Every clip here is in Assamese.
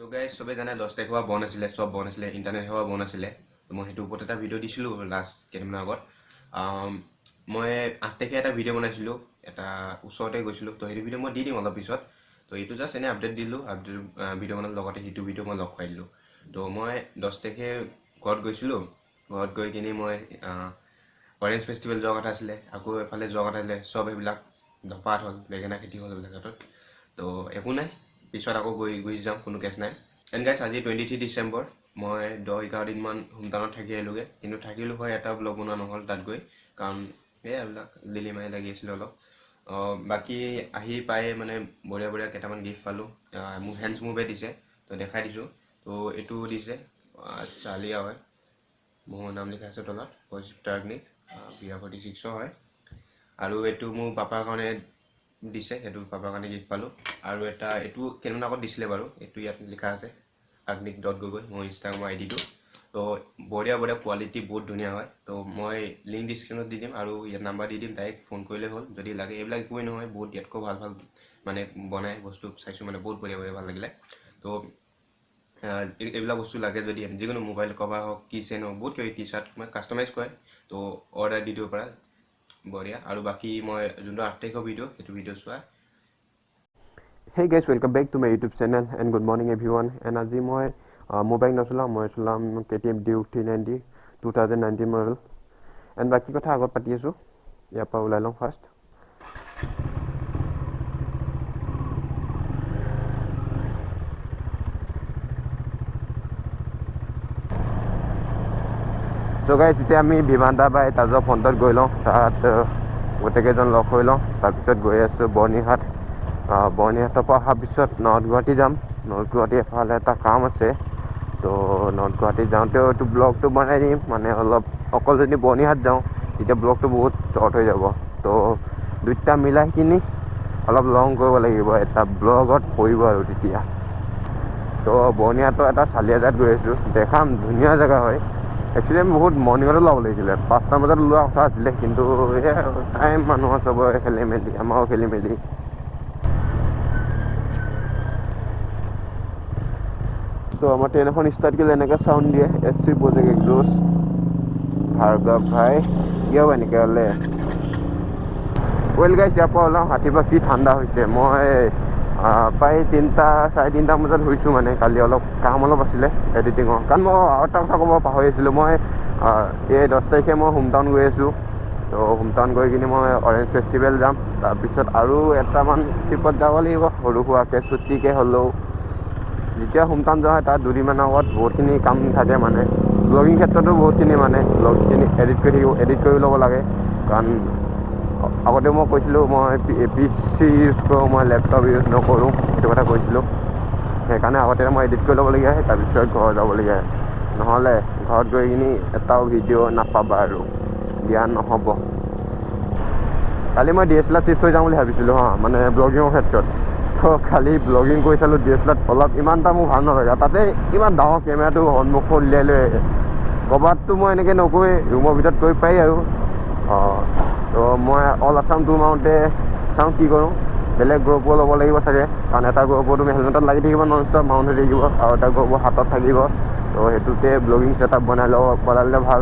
তো গাইজ সবে জানে 10 তাৰিখৰ পৰা বন্ধ আছিলে, চব বন্ধ আছিলে, ইণ্টাৰনেট সেৱা বন্ধ আছিলে। তো মই সেইটো ওপৰত এটা ভিডিঅ' দিছিলোঁ লাষ্ট কেইদিনমানৰ আগত। মই 8 তাৰিখে এটা ভিডিঅ' বনাইছিলোঁ, এটা ওচৰতে গৈছিলোঁ। তো সেইটো ভিডিঅ' মই দি দিম অলপ পিছত। তো এইটো জাষ্ট এনেই আপডেট দিলোঁ, ভিডিঅ' বনোৱাৰ লগতে সেইটো ভিডিঅ' মই লগ খুৱাই দিলোঁ। তো মই 10 তাৰিখে ঘৰত গৈছিলোঁ। ঘৰত গৈ কিনি মই অৰেঞ্জ ফেষ্টিভেল যোৱাৰ কথা আছিলে, আকৌ এফালে যোৱাৰ কথা আছিলে। চব সেইবিলাক ধপাত হ'ল, বেঙেনা খেতি হ'ল এইবিলাক ক্ষেত্ৰত। তো একো নাই, পিছত আকৌ গুচি যাম, কোনো কেছ নাই। এণ্ড গাইজ আজি 23 ডিচেম্বৰ। মই 10-11 দিনমান হোমটাউনত থাকি আহিলোঁগৈ, কিন্তু থাকিলোঁ হয় এটা ব্লগ বনোৱা নহ'ল তাত গৈ, কাৰণ এইবিলাক লিলি মাৰি লাগি আছিলোঁ অলপ। বাকী আহি পাই মানে বঢ়িয়া কেইটামান গিফ্ট পালোঁ। মোক হেণ্ডছ মুভে দিছে, তো দেখাই দিছোঁ। তো এইটো দিছে চালিয়া হয়, মোৰ নাম লিখা আছে তলত, পজিটাগ্নিক PR46 হয়। আৰু এইটো মোৰ পাপাৰ কাৰণে দিছে, সেইটো পাপাৰ কাৰণে গিফ্ট পালোঁ। আৰু এটা এইটো কেইদিনমান আগত দিছিলে বাৰু, এইটো ইয়াত লিখা আছে agnik.gogoi, মোৰ ইনষ্টাগ্ৰামৰ আইডিটো। তো বঢ়িয়া কোৱালিটি বহুত ধুনীয়া হয়। তো মই লিংক ডিছক্ৰিপশ্যনত দি দিম, আৰু ইয়াত নাম্বাৰ দি দিম, ডাইৰেক্ট ফোন কৰিলে হ'ল যদি লাগে। এইবিলাক একোৱেই নহয়, বহুত ইয়াতকৈ ভাল মানে বনাই বস্তু চাইছোঁ, মানে বহুত বঢ়িয়া ভাল লাগিলে। তো এইবিলাক বস্তু লাগে যদি যিকোনো মোবাইল কভাৰ হওক, কি চেইন হওক, বহুত কিবা টি চাৰ্ট মই কাষ্টমাইজ কৰে, তো অৰ্ডাৰ দি দিব পাৰা। বঢ়িয়া। আৰু বাকী মই যোনটো 8 তাৰিখৰ সেইটো ভিডিঅ' চোৱা। Hey guys, welcome back to my YouTube channel and good morning everyone. And আজি মই মোবাইল নচলাম, মই চলাম KTM Duke 390 2019 মডেল। এণ্ড বাকী কথা আগত পাতি আছোঁ, ইয়াৰ পৰা ওলাই লওঁ ফাৰ্ষ্ট। চ' গাইজ এতিয়া আমি বিমানদা বাই তাজৰ ফ্ৰণ্টত গৈ লওঁ, তাত গোটেইকেইজন লগ হৈ লওঁ। তাৰপিছত গৈ আছোঁ বৰ্ণিহাট। বৰ্ণিহাটৰ পৰা অহাৰ পিছত নৰ্থ গুৱাহাটী যাম। নৰ্থ গুৱাহাটী এফালে এটা কাম আছে, তো নৰ্থ গুৱাহাটী যাওঁতেও এইটো ব্লগটো বনাই দিম। মানে অলপ অকল যদি বৰ্ণিহাট যাওঁ তেতিয়া ব্লগটো বহুত শ্বৰ্ট হৈ যাব। তো দুইটা মিলাই কিনি অলপ লং কৰিব লাগিব, এটা ব্লগত পৰিব আৰু তেতিয়া। তো বৰ্ণিহাটৰ এটা চালিয়াজাত গৈ আছোঁ, দেখাম, ধুনীয়া জেগা হয়। একচুৱেলি আমি বহুত মৰ্ণিঙতে ওলাব লাগিছিলে, 5টা বজাত ওলোৱা কথা আছিলে, কিন্তু টাইম মানুহৰ চবৰে খেলি মেলি, আমাৰো খেলি মেলি। চ' আমাৰ ট্ৰেইন এখন ষ্টাৰ্ট কৰিলে এনেকৈ চাউণ্ড দিয়ে, SC প্ৰজেক্ট এক্সজষ্ট, ভাৰ্গৱ ভাই কিয় এনেকৈ হ'লে। ৱেল গাইজ, ইয়াৰ পৰা ওলাওঁ। ৰাতিপুৱা কি ঠাণ্ডা হৈছে। মই প্ৰায় 3-3:30 বজাত শুইছোঁ, মানে কালি অলপ কাম আছিলে এডিটিঙৰ। কাৰণ মই আৰু এটা কথা ক'ব পাহৰি আছিলোঁ, মই এই 10 তাৰিখে মই হোমটাউন গৈ আছোঁ। তো হোমটাউন গৈ কিনি মই অৰেঞ্জ ফেষ্টিভেল যাম। তাৰপিছত আৰু এটামান ট্ৰিপত যাব লাগিব, সৰু সুৰাকৈ ছুটিকৈ হ'লেও। যেতিয়া হোমটাউন যোৱা হয় তাত দুদিনমানৰ আগত বহুতখিনি কাম থাকে, মানে ব্লগিং ক্ষেত্ৰতো বহুতখিনি, মানে ব্লগখিনি এডিট কৰি ল'ব লাগে। কাৰণ আগতে মই কৈছিলোঁ মই PC ইউজ কৰোঁ, মই লেপটপ ইউজ নকৰোঁ, সেইটো কথা কৈছিলোঁ। সেইকাৰণে আগতে মই এডিট কৰি ল'বলগীয়া হয়, তাৰপিছত ঘৰত যাবলগীয়া হয়। নহ'লে ঘৰত গৈ কিনি এটাও ভিডিঅ' নাপাবা আৰু দিয়া নহ'ব। কালি মই DSLR চিফ্ট হৈ যাম বুলি ভাবিছিলোঁ মানে ব্লগিঙৰ ক্ষেত্ৰত। তো খালি ব্লগিং কৰি চালোঁ DSLR অলপ ইমান এটা মোৰ ভাল নলগা। তাতে ইমান ডাঙৰ কেমেৰাটো সন্মুখত উলিয়াই লৈ ক'ৰবাততো মই এনেকৈ নকৰোঁ, ৰুমৰ ভিতৰত কৰি পাৰি আৰু। তো মই অল আছাম টুৰ মাৰোঁতে চাওঁ কি কৰোঁ। বেলেগ GoPro ল'ব লাগিব চাগে, কাৰণ এটা GoPro তুমি হেলমেটত লাগি থাকিব, নন ষ্টপ মাউণ্ট হৈ থাকিব, আৰু এটা GoPro হাতত থাকিব। তো সেইটোতে ব্লগিং ছেটআপ বনালে ভাল।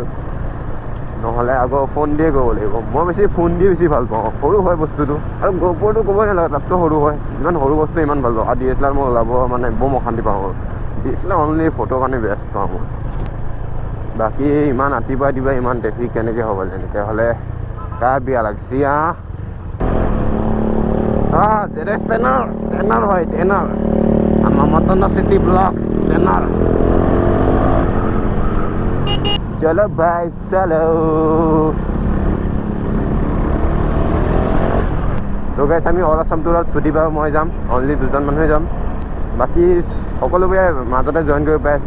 নহ'লে আকৌ ফোন দিয়ে কৰিব লাগিব। মই ফোন দি বেছি ভাল পাওঁ, সৰু হয় বস্তুটো, আৰু GoProটো ক'বই নালাগে, তাততো সৰু হয়। ইমান সৰু বস্তু ইমান ভাল পাওঁ। আৰু DSLR মই ওলাব মানে বৰ অশান্তি পাওঁ। DSLR অনলি ফটোৰ কাৰণে বেষ্ট পাওঁ মই। বাকী ইমান ৰাতিপুৱা ইমান ট্ৰেফিক কেনেকৈ হ'ব? যেনেকৈ হ'লে কাৰ বিয়া লাগছি জেৰেক্স টেনাৰ হয়, টেনাৰ আমাৰ মটন চিটি ব্লক টেনাৰ। চলো ভাই চলো। তো গাইছ, আমি অল আছাম টুৰত ছুটি পাওঁ, মই যাম, অনলি 2জন মানুহে যাম। বাকী সকলোবোৰে মাজতে জইন কৰিব পাৰে,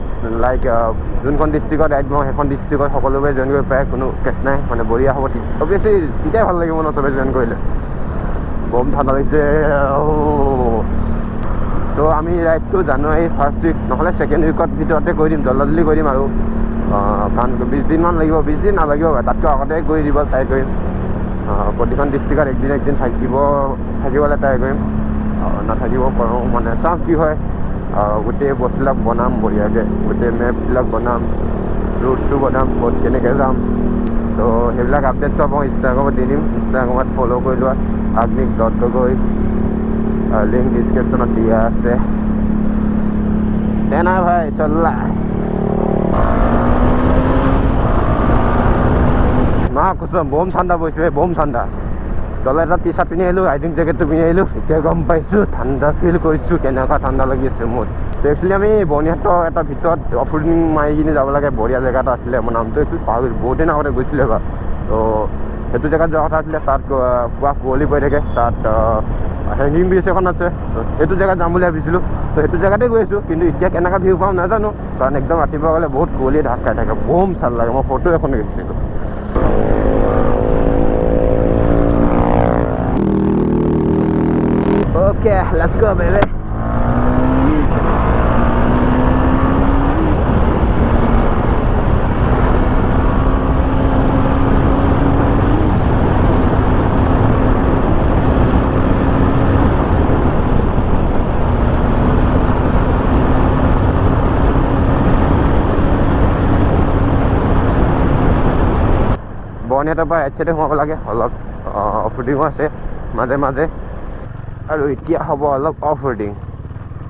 লাইক যোনখন ডিষ্ট্ৰিক্টত এড মই সেইখন ডিষ্ট্ৰিক্টত সকলোবোৰে জইন কৰিব পাৰে, কোনো কেছ নাই, মানে বঢ়িয়া হ'ব। অভিয়াছলি তেতিয়াই ভাল লাগিব ন চবে জইন কৰিলে। বম ঠাণ্ডা লাগিছে। তো আমি ৰাইডটো জানুৱাৰী 1st উইক নহ'লে 2nd উইকত ভিতৰতে কৰি দিম, জল্দি কৰি দিম। আৰু কাৰণ 20 দিনমান লাগিব, 20 দিন নালাগিব, তাতকৈ আগতে কৰি দিব ট্ৰাই কৰিম। প্ৰতিখন ডিষ্ট্ৰিক্টত একদিন থাকিবলৈ ট্ৰাই কৰিম, নাথাকিব পাৰোঁ, মানে চাওঁ কি হয়। গোটেই বস্তুবিলাক বনাম বঢ়িয়াকৈ, গোটেই মেপবিলাক বনাম, ৰুটটো বনাম, ক'ত কেনেকৈ যাম। তো সেইবিলাক আপডেট চব মই ইনষ্টাগ্ৰামত দি দিম। ইনষ্টাগ্ৰামত ফ'ল' কৰি লোৱা agnik.gogoi, লিংক ডিছক্ৰিপশ্যনত দিয়া আছে। দেনা ভাই চল্লা না কৈছোঁ বম ঠাণ্ডা পৰিছে, বম ঠাণ্ডা। তলে এটা টি চাৰ্ট পিন্ধি আহিলোঁ, ৰাইডিং জেকেটটো পিন্ধি আহিলোঁ, এতিয়া গম পাইছোঁ ঠাণ্ডা ফিল কৰিছোঁ, কেনেকুৱা ঠাণ্ডা লাগি আছে মোৰ। তো একচুৱেলি আমি বৰ্ণিহাটৰ এটা ভিতৰত অফৰোডিং মাৰি কিনে যাব লাগে, বঢ়িয়া জেগা এটা আছিলে। মই নামটো একচুৱেলি পাহৰিলোঁ, বহুত দিন আগতে গৈছিলোঁ এবাৰ। তো সেইটো জেগাত যোৱা কথা আছিলে। তাত পুৰা কুঁৱলী পৰি থাকে, তাত হেংগিং ব্ৰিজ এখন আছে। তো সেইটো জেগাত যাম বুলি ভাবিছিলোঁ। তো সেইটো জেগাতে গৈ আছোঁ, কিন্তু এতিয়া কেনেকুৱা ভিউ পাম নাজানো, কাৰণ একদম ৰাতিপুৱা গ'লে বহুত কুঁৱলী ঢাক খাই থাকে, বম ভাল লাগে। মই ফটো এখন দেখিছিলোঁ। Okay, let's go, baby. বৰ্ণিহাটৰ পৰা ৰাইট চাইডে সোমাব লাগে, অলপ অফৰোডিঙো আছে মাজে মাজে। আৰু এতিয়া হ'ব অলপ অফ ৰোডিং,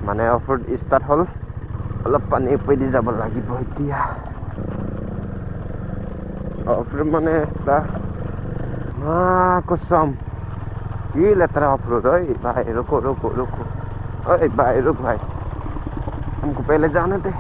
মানে অফ ৰোড ষ্টাৰ্ট হ'ল, অলপ পানী ওপৰেদি যাব লাগিব এতিয়া। অফ ৰোড মানে কচম কি লেতেৰা অফ ৰোড। ঐ ভাই रुको रुको रुको, ঐ भाई रुक भाई, हमको पहले जाने दे।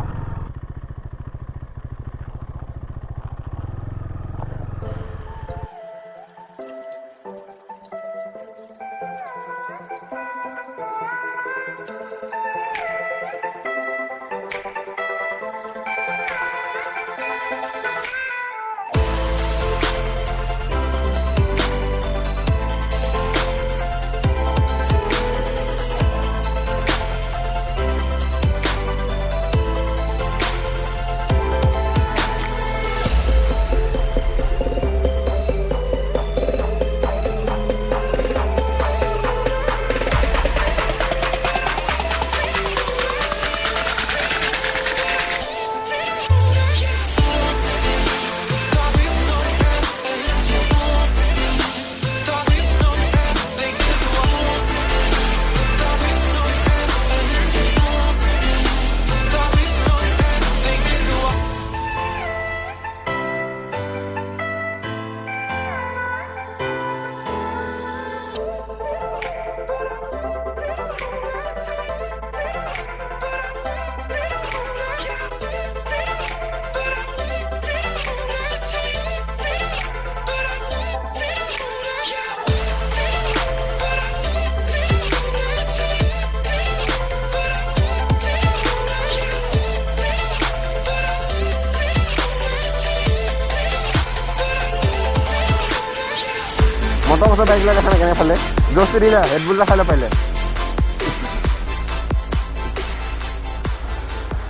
মটৰ বছৰ বাইকবিলাক দেখা নাই কেনেকৈ ফালে, জোচটো দিলে হেডবুল এটা খাই লৈ পাৰিলে।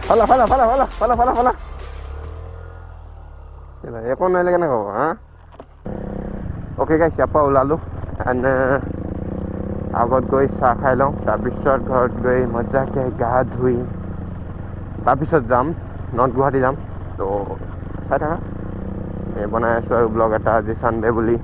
ফালা ফালা ফালা ফালা ফালা ফালা ফালা একো নোৱাৰিলে কেনেকৈ হ'ব হা। অ'কে গাইছ, ইয়াৰ পৰা ওলালোঁ, এণ্ড আগত গৈ চাহ খাই লওঁ, তাৰপিছত ঘৰত গৈ মজাকৈ গা ধুই তাৰপিছত যাম নৰ্থ গুৱাহাটী যাম। তো চাই থাকা, বনাই আছোঁ আৰু ব্লগ এটা, আজি ছানডে বুলি।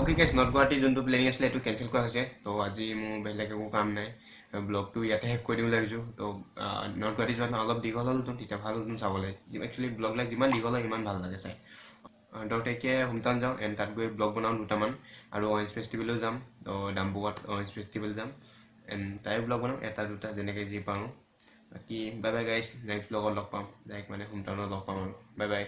অ'কে গাইছ, নৰ্থ গুৱাহাটী যোনটো প্লেনিং আছিলে সেইটো কেঞ্চেল কৰা হৈছে। তো আজি মোৰ বেলেগ একো কাম নাই, ব্লগটো ইয়াতে শেষ কৰি দিম বুলি ভাবিছোঁ। তো নৰ্থ গুৱাহাটী যোৱাত অলপ দীঘল হ'লতো, তেতিয়া ভাল হ'লতো চাবলৈ। একচুৱেলি ব্লগবিলাক যিমান দীঘল হয় সিমান ভাল লাগে চাই। 10 তাৰিখে হোমটাউন যাওঁ, এণ্ড তাত গৈ ব্লগ বনাওঁ দুটামান, আৰু অৰেঞ্জ ফেষ্টিভেলো যাম। তো ডাম্বুৱাত অৰেঞ্জ ফেষ্টিভেল যাম, এণ্ড তাইও ব্লগ বনাওঁ এটা দুটা যেনেকৈ যি পাৰোঁ। বাকী বাই বাই গাইছ, নেক্সট ব্লগত লগ পাম, ডাইৰেক্ট মানে হোমটাউনত লগ পাম আৰু। Bye bye.